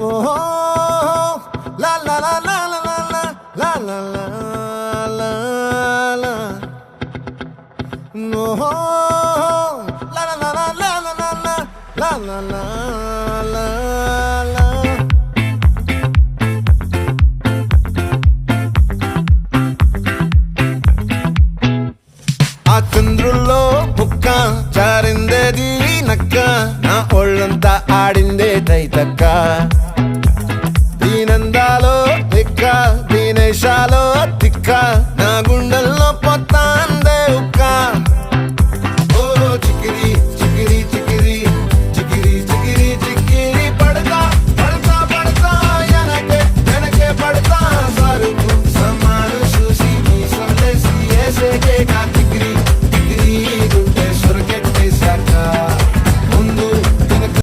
ఓహో లా లా లా లా లా లా లా లా లా లా ఓహో లా లా లా లా లా లా లా లా లా లా లా ఆ చంద్రుల్లో బుక్క జారిందేది నక్క